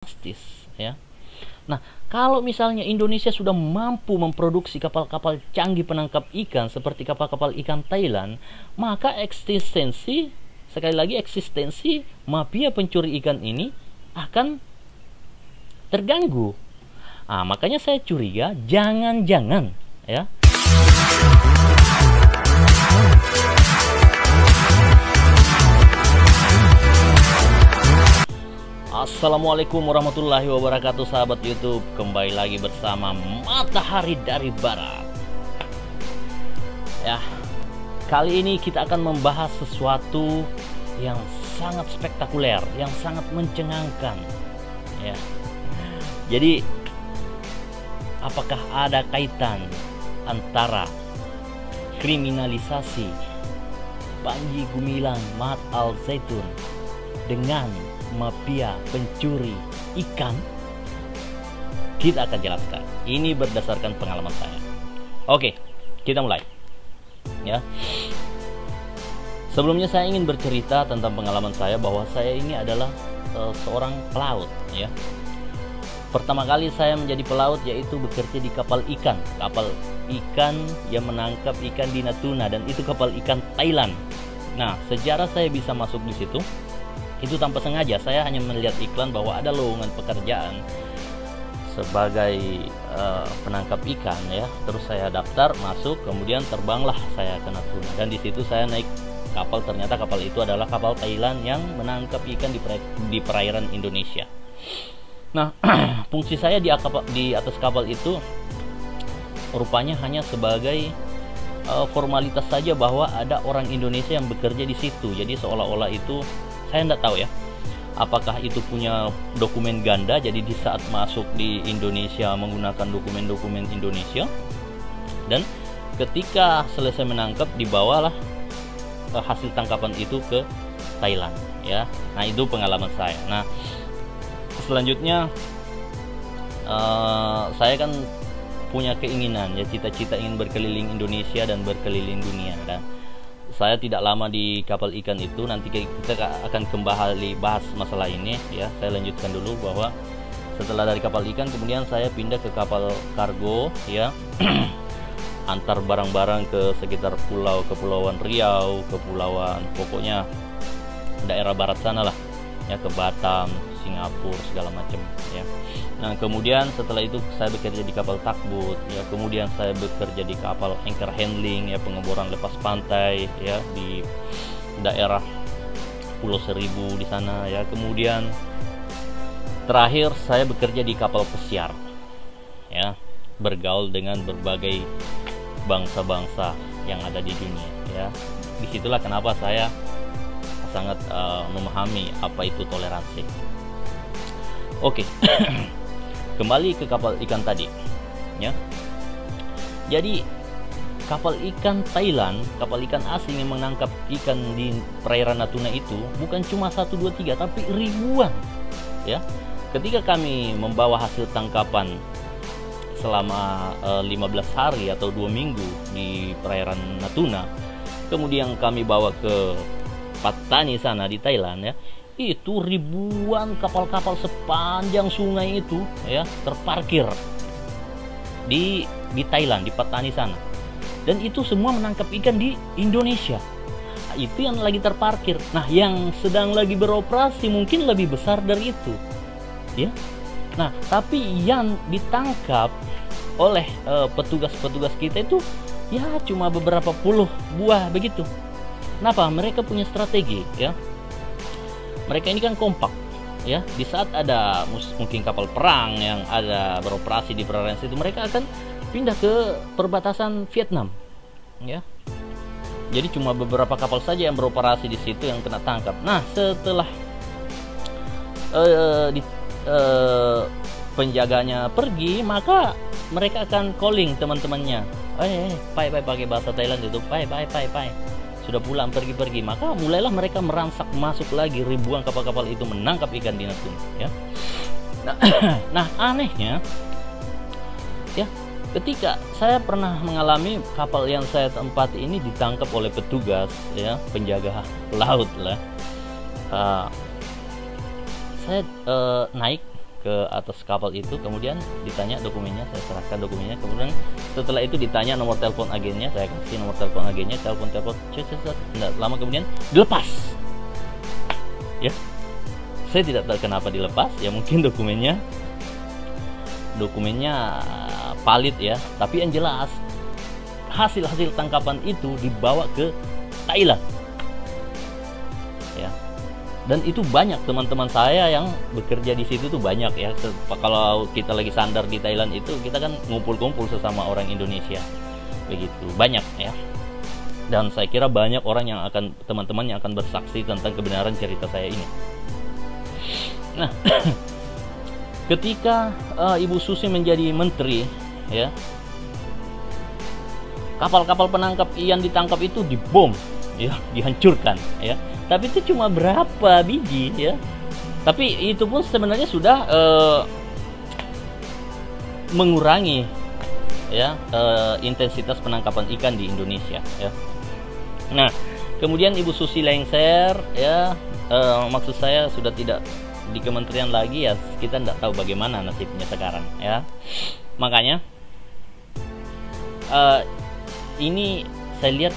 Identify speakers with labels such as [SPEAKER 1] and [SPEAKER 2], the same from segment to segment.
[SPEAKER 1] drastis ya. Nah, kalau misalnya Indonesia sudah mampu memproduksi kapal-kapal canggih penangkap ikan seperti kapal-kapal ikan Thailand, maka sekali lagi eksistensi mafia pencuri ikan ini akan terganggu. Nah, makanya saya curiga jangan-jangan ya. Assalamualaikum warahmatullahi wabarakatuh, sahabat YouTube. Kembali lagi bersama Matahari dari Barat. Ya, kali ini kita akan membahas sesuatu yang sangat spektakuler, yang sangat mencengangkan. Ya, jadi apakah ada kaitan antara kriminalisasi Panji Gumilang Mahat Al Zaitun dengan mafia pencuri ikan? Kita akan jelaskan. Ini berdasarkan pengalaman saya. Oke, kita mulai. Ya. Sebelumnya saya ingin bercerita tentang pengalaman saya bahwa saya ini adalah seorang pelaut. Ya. Pertama kali saya menjadi pelaut yaitu bekerja di kapal ikan yang menangkap ikan di Natuna, dan itu kapal ikan Thailand. Nah, sejarah saya bisa masuk di situ itu tanpa sengaja. Saya hanya melihat iklan bahwa ada lowongan pekerjaan sebagai penangkap ikan ya. Terus saya daftar, masuk, kemudian terbanglah saya ke Natuna, dan di situ saya naik kapal. Ternyata kapal itu adalah kapal Thailand yang menangkap ikan di perairan Indonesia. Nah, fungsi saya di atas kapal itu rupanya hanya sebagai formalitas saja bahwa ada orang Indonesia yang bekerja di situ. Jadi seolah-olah itu, saya tidak tahu ya, apakah itu punya dokumen ganda, jadi di saat masuk di Indonesia menggunakan dokumen-dokumen Indonesia, dan ketika selesai menangkap dibawalah hasil tangkapan itu ke Thailand ya. Nah, itu pengalaman saya. Nah, selanjutnya saya kan punya keinginan ya, cita-cita ingin berkeliling Indonesia dan berkeliling dunia, dan saya tidak lama di kapal ikan itu. Nanti kita akan kembali bahas masalah ini ya. Saya lanjutkan dulu bahwa setelah dari kapal ikan kemudian saya pindah ke kapal kargo ya. Antar barang-barang ke sekitar Kepulauan Riau, pokoknya daerah barat sana lah ya, ke Batam, Singapura, segala macam ya. Nah, kemudian setelah itu saya bekerja di kapal takbut ya, kemudian saya bekerja di kapal anchor handling ya, pengeboran lepas pantai ya di daerah Pulau Seribu di sana ya. Kemudian terakhir saya bekerja di kapal pesiar ya, bergaul dengan berbagai bangsa-bangsa yang ada di dunia ya. Disitulah kenapa saya sangat memahami apa itu toleransi. Oke. Kembali ke kapal ikan tadi ya. Jadi kapal ikan Thailand, kapal ikan asing yang menangkap ikan di perairan Natuna itu bukan cuma 1, 2, 3 tapi ribuan ya. Ketika kami membawa hasil tangkapan selama 15 hari atau 2 minggu di perairan Natuna, kemudian kami bawa ke Pattani sana di Thailand ya, itu ribuan kapal-kapal sepanjang sungai itu ya terparkir di Thailand, di Pattani sana, dan itu semua menangkap ikan di Indonesia. Nah, itu yang lagi terparkir. Nah, yang sedang lagi beroperasi mungkin lebih besar dari itu ya. Nah, tapi yang ditangkap oleh petugas-petugas kita itu ya cuma beberapa puluh buah begitu. Kenapa? Mereka punya strategi ya. Mereka ini kan kompak ya. Di saat ada mungkin kapal perang yang ada beroperasi di perairan situ, mereka akan pindah ke perbatasan Vietnam ya. Jadi cuma beberapa kapal saja yang beroperasi di situ yang kena tangkap. Nah, setelah penjaganya pergi, maka mereka akan calling teman-temannya. Pai pakai bahasa Thailand itu, pai. Sudah pulang, pergi. Maka mulailah mereka meransak masuk lagi, ribuan kapal-kapal itu menangkap ikan di Natuna ya. Nah, anehnya ya, ketika saya pernah mengalami kapal yang saya tempati ini ditangkap oleh petugas ya, penjaga laut lah. Saya naik ke atas kapal itu, kemudian ditanya dokumennya, saya serahkan dokumennya, kemudian setelah itu ditanya nomor telepon agennya, saya kasih nomor telepon agennya, telepon tidak lama kemudian dilepas. Ya, saya tidak tahu kenapa dilepas, ya mungkin dokumennya valid ya, tapi yang jelas hasil tangkapan itu dibawa ke Thailand ya. Dan itu banyak teman-teman saya yang bekerja di situ tuh banyak ya. Kalau kita lagi sandar di Thailand itu kita kan ngumpul-kumpul sesama orang Indonesia begitu, banyak ya. Dan saya kira banyak orang yang akan, teman-teman yang akan bersaksi tentang kebenaran cerita saya ini. Nah, ketika Ibu Susi menjadi menteri ya, kapal-kapal penangkap ikan ditangkap itu dibom ya, dihancurkan ya. Tapi itu cuma berapa biji ya. Tapi itu pun sebenarnya sudah mengurangi ya intensitas penangkapan ikan di Indonesia ya. Nah, kemudian Ibu Susi lengser ya, maksud saya sudah tidak di kementerian lagi ya, kita tidak tahu bagaimana nasibnya sekarang ya. Makanya ini saya lihat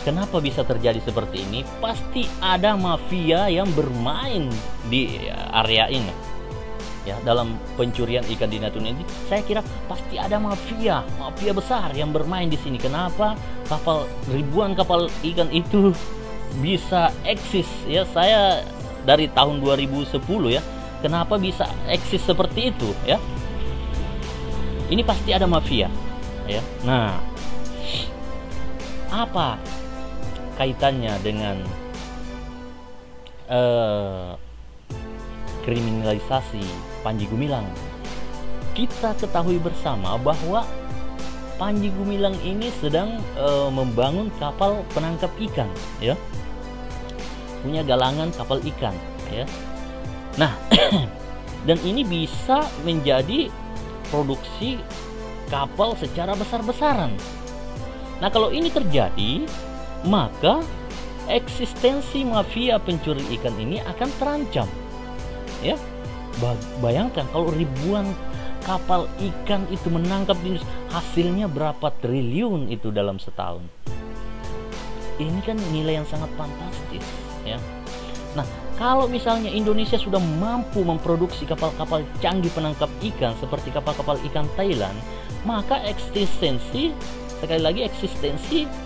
[SPEAKER 1] kenapa bisa terjadi seperti ini, pasti ada mafia yang bermain di area ini ya, dalam pencurian ikan di Natuna ini. Saya kira pasti ada mafia besar yang bermain di sini. Kenapa ribuan kapal ikan itu bisa eksis ya? Saya dari tahun 2010 ya, kenapa bisa eksis seperti itu ya? Ini pasti ada mafia ya. Nah, apa kaitannya dengan kriminalisasi Panji Gumilang? Kita ketahui bersama bahwa Panji Gumilang ini sedang membangun kapal penangkap ikan ya, punya galangan kapal ikan ya. Nah, dan ini bisa menjadi produksi kapal secara besar-besaran. Nah, kalau ini terjadi, maka eksistensi mafia pencuri ikan ini akan terancam ya. Bayangkan kalau ribuan kapal ikan itu menangkap di Indonesia, hasilnya berapa triliun itu dalam setahun. Ini kan nilai yang sangat fantastis ya. Nah, kalau misalnya Indonesia sudah mampu memproduksi kapal-kapal canggih penangkap ikan seperti kapal-kapal ikan Thailand, maka eksistensi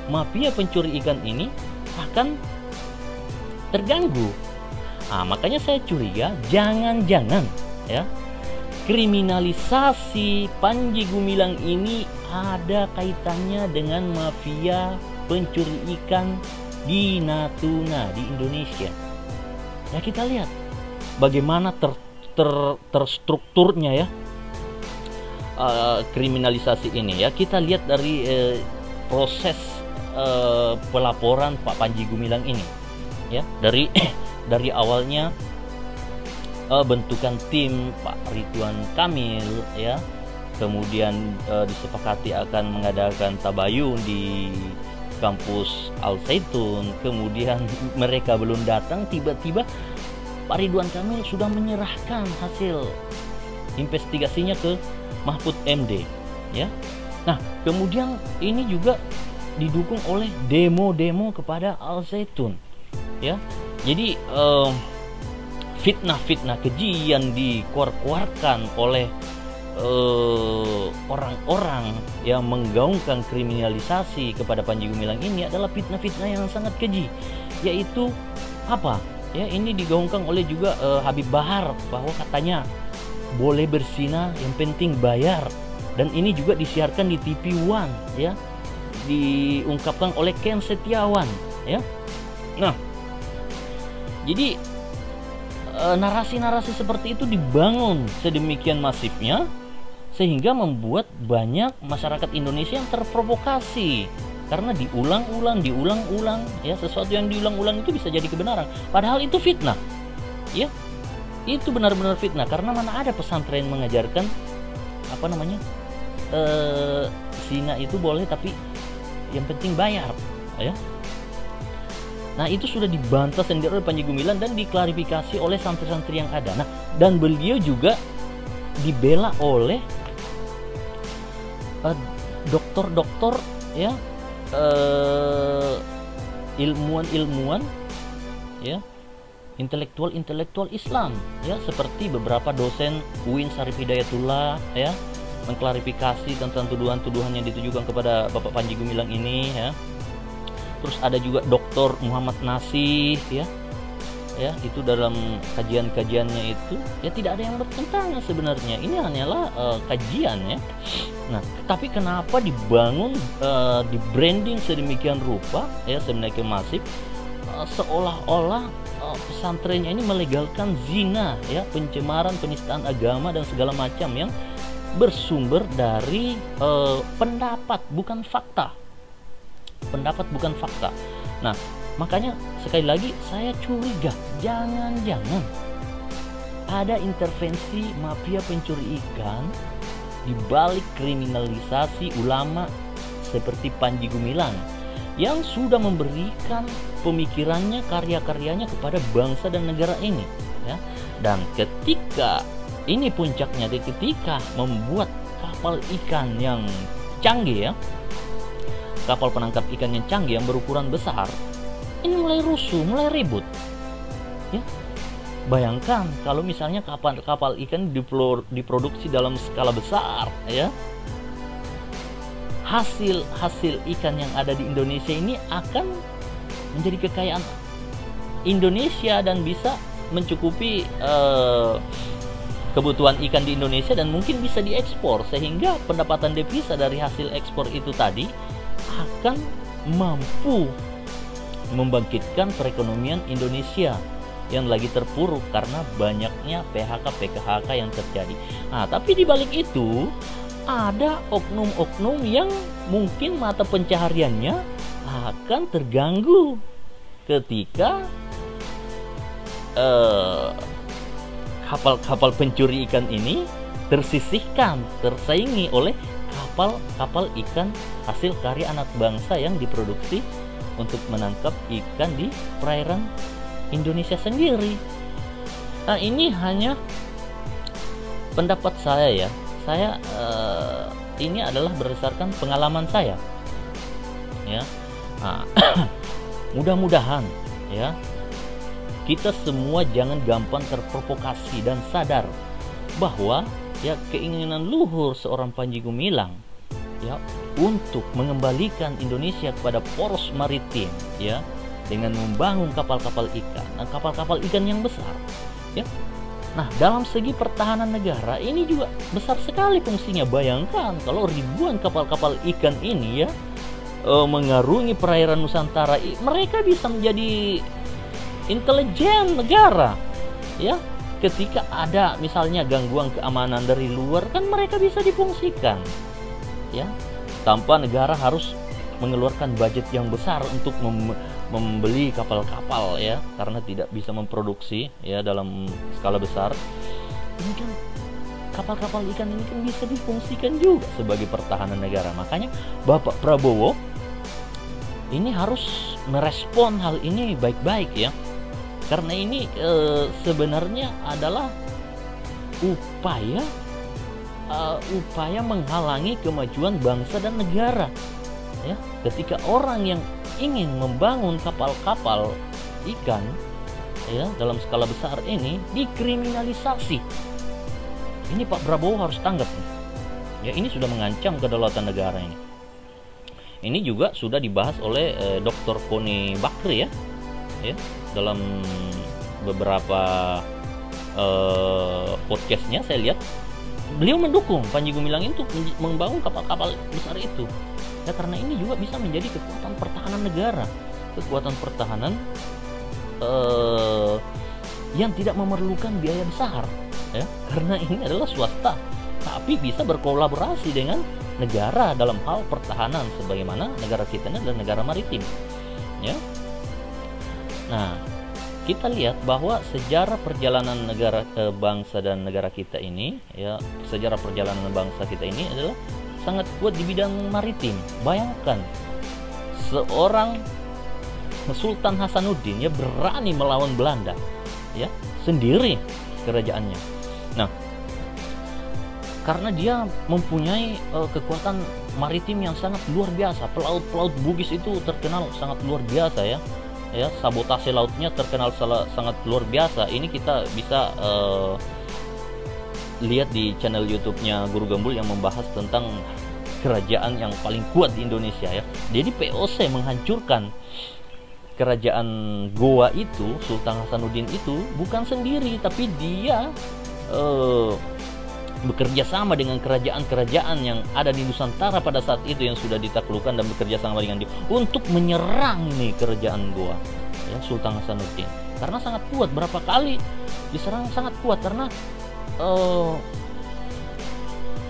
[SPEAKER 1] mafia pencuri ikan ini akan terganggu. Nah, makanya saya curiga jangan-jangan ya, kriminalisasi Panji Gumilang ini ada kaitannya dengan mafia pencuri ikan di Natuna di Indonesia. Ya, kita lihat bagaimana terstrukturnya ya kriminalisasi ini ya. Kita lihat dari proses pelaporan Pak Panji Gumilang ini ya, dari awalnya bentukan tim Pak Ridwan Kamil ya, kemudian disepakati akan mengadakan tabayun di kampus Al Zaitun, kemudian mereka belum datang, tiba-tiba Pak Ridwan Kamil sudah menyerahkan hasil investigasinya ke Mahfud MD ya. Nah, kemudian ini juga didukung oleh demo-demo kepada Al Zaitun ya. Jadi fitnah-fitnah keji yang dikeluarkan oleh orang-orang yang menggaungkan kriminalisasi kepada Panji Gumilang ini adalah fitnah-fitnah yang sangat keji, yaitu apa ya, ini digaungkan oleh juga Habib Bahar, bahwa katanya boleh berzina yang penting bayar, dan ini juga disiarkan di TV One ya, diungkapkan oleh Ken Setiawan ya. Nah, jadi narasi-narasi seperti itu dibangun sedemikian masifnya sehingga membuat banyak masyarakat Indonesia yang terprovokasi karena diulang-ulang ya, sesuatu yang diulang-ulang itu bisa jadi kebenaran padahal itu fitnah ya. Itu benar-benar fitnah, karena mana ada pesantren mengajarkan zina itu boleh tapi yang penting bayar ya. Nah, itu sudah dibantah sendiri oleh Panji Gumilang dan diklarifikasi oleh santri-santri yang ada. Nah, dan beliau juga dibela oleh doktor-doktor ya, ilmuwan-ilmuwan ya, intelektual Islam ya, seperti beberapa dosen UIN Syarif Hidayatullah ya, mengklarifikasi tentang tuduhan-tuduhan yang ditujukan kepada Bapak Panji Gumilang ini ya. Terus ada juga Dr. Muhammad Nasih ya, itu dalam kajian-kajiannya itu ya tidak ada yang bertentangan sebenarnya. Ini hanyalah kajian ya. Nah, tapi kenapa dibangun di branding sedemikian rupa ya, sedemikian masif, seolah-olah pesantrennya ini melegalkan zina ya, pencemaran, penistaan agama dan segala macam yang bersumber dari pendapat bukan fakta. Pendapat bukan fakta. Nah, makanya sekali lagi saya curiga, jangan-jangan ada intervensi mafia pencuri ikan di balik kriminalisasi ulama seperti Panji Gumilang yang sudah memberikan pemikirannya, karya-karyanya kepada bangsa dan negara ini ya. Dan ketika ini puncaknya, ketika membuat kapal ikan yang canggih ya, kapal penangkap ikan yang canggih yang berukuran besar, ini mulai rusuh, mulai ribut ya. Bayangkan kalau misalnya kapal ikan diproduksi dalam skala besar ya, hasil ikan yang ada di Indonesia ini akan menjadi kekayaan Indonesia dan bisa mencukupi kebutuhan ikan di Indonesia dan mungkin bisa diekspor, sehingga pendapatan devisa dari hasil ekspor itu tadi akan mampu membangkitkan perekonomian Indonesia yang lagi terpuruk karena banyaknya PHK yang terjadi. Nah, tapi di balik itu ada oknum-oknum yang mungkin mata pencahariannya akan terganggu ketika kapal-kapal pencuri ikan ini tersisihkan, tersaingi oleh kapal ikan hasil karya anak bangsa yang diproduksi untuk menangkap ikan di perairan Indonesia sendiri. Nah, ini hanya pendapat saya ya. Saya ini adalah berdasarkan pengalaman saya. Ya. Nah, mudah-mudahan ya kita semua jangan gampang terprovokasi dan sadar bahwa ya keinginan luhur seorang Panji Gumilang ya untuk mengembalikan Indonesia kepada poros maritim ya, dengan membangun kapal-kapal ikan, kapal-kapal ikan yang besar ya. Nah, dalam segi pertahanan negara ini juga besar sekali fungsinya. Bayangkan kalau ribuan kapal-kapal ikan ini ya mengarungi perairan Nusantara, mereka bisa menjadi intelijen negara ya. Ketika ada misalnya gangguan keamanan dari luar, kan mereka bisa difungsikan ya, tanpa negara harus mengeluarkan budget yang besar untuk membeli kapal-kapal ya, karena tidak bisa memproduksi ya dalam skala besar. Ini kan kapal-kapal ikan ini kan bisa difungsikan juga sebagai pertahanan negara. Makanya Bapak Prabowo ini harus merespon hal ini baik-baik ya, karena ini sebenarnya adalah upaya menghalangi kemajuan bangsa dan negara ya. Ketika orang yang ingin membangun kapal-kapal ikan ya dalam skala besar ini dikriminalisasi, ini Pak Prabowo harus tanggap nih. Ya, ini sudah mengancam kedaulatan negara ini. Ini juga sudah dibahas oleh Dr. Koni Bakri ya dalam beberapa podcastnya. Saya lihat beliau mendukung Panji Gumilang untuk membangun kapal-kapal besar itu ya, karena ini juga bisa menjadi kekuatan pertahanan negara, kekuatan pertahanan yang tidak memerlukan biaya besar ya, karena ini adalah swasta tapi bisa berkolaborasi dengan negara dalam hal pertahanan, sebagaimana negara kita ini adalah negara maritim ya. Nah, kita lihat bahwa sejarah perjalanan negara bangsa dan negara kita ini ya, sejarah perjalanan bangsa kita ini adalah sangat kuat di bidang maritim. Bayangkan seorang Sultan Hasanuddin ya berani melawan Belanda ya sendiri kerajaannya. Nah, karena dia mempunyai kekuatan maritim yang sangat luar biasa. Pelaut Bugis itu terkenal sangat luar biasa ya. Ya, sabotase lautnya terkenal sangat luar biasa. Ini kita bisa lihat di channel YouTube-nya Guru Gembul yang membahas tentang kerajaan yang paling kuat di Indonesia ya. Jadi POC menghancurkan kerajaan Goa itu, Sultan Hasanuddin itu bukan sendiri, tapi dia bekerja sama dengan kerajaan-kerajaan yang ada di Nusantara pada saat itu yang sudah ditaklukkan dan bekerja sama dengan dia untuk menyerang nih kerajaan Goa ya, Sultan Hasanuddin. Karena sangat kuat, berapa kali diserang sangat kuat karena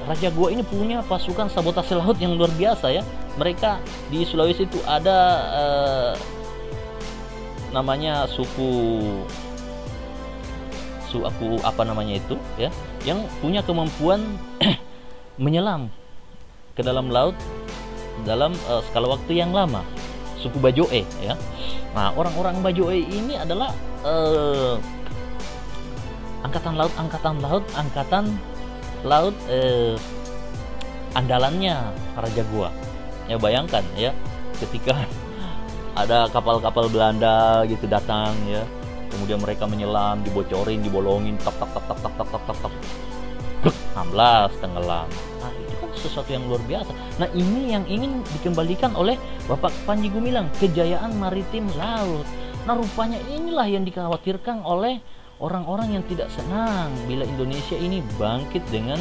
[SPEAKER 1] Raja Goa ini punya pasukan sabotase laut yang luar biasa ya. Mereka di Sulawesi itu ada namanya suku apa namanya itu ya, yang punya kemampuan menyelam ke dalam laut dalam skala waktu yang lama, suku Bajoe ya. Nah, orang-orang Bajoe ini adalah angkatan laut andalannya Raja Goa. Ya bayangkan ya, ketika ada kapal-kapal Belanda gitu datang ya, kemudian mereka menyelam, dibocorin, dibolongin, tak 16 tenggelam. Nah, itu kan sesuatu yang luar biasa. Nah, ini yang ingin dikembalikan oleh Bapak Panji Gumilang, kejayaan maritim laut. Nah, rupanya inilah yang dikhawatirkan oleh orang-orang yang tidak senang bila Indonesia ini bangkit dengan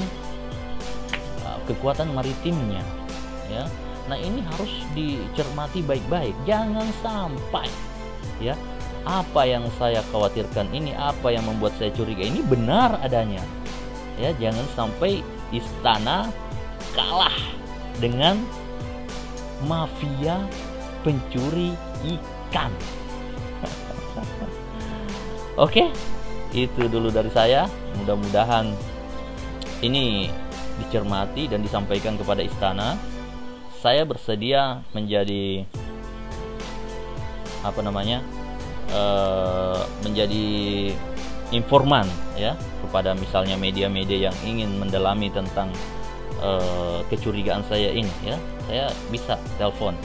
[SPEAKER 1] kekuatan maritimnya ya. Nah, ini harus dicermati baik-baik, jangan sampai ya apa yang saya khawatirkan ini, apa yang membuat saya curiga ini benar adanya ya. Jangan sampai istana kalah dengan mafia pencuri ikan. Oke, itu dulu dari saya. Mudah-mudahan ini dicermati dan disampaikan kepada istana. Saya bersedia menjadi menjadi informan ya kepada misalnya media-media yang ingin mendalami tentang kecurigaan saya ini ya. Saya bisa telepon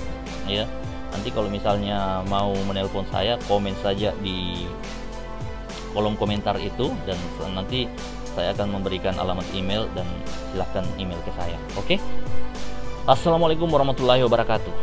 [SPEAKER 1] ya. Nanti kalau misalnya mau menelpon saya, komen saja di kolom komentar itu dan nanti saya akan memberikan alamat email dan silahkan email ke saya. Oke? Assalamualaikum warahmatullahi wabarakatuh.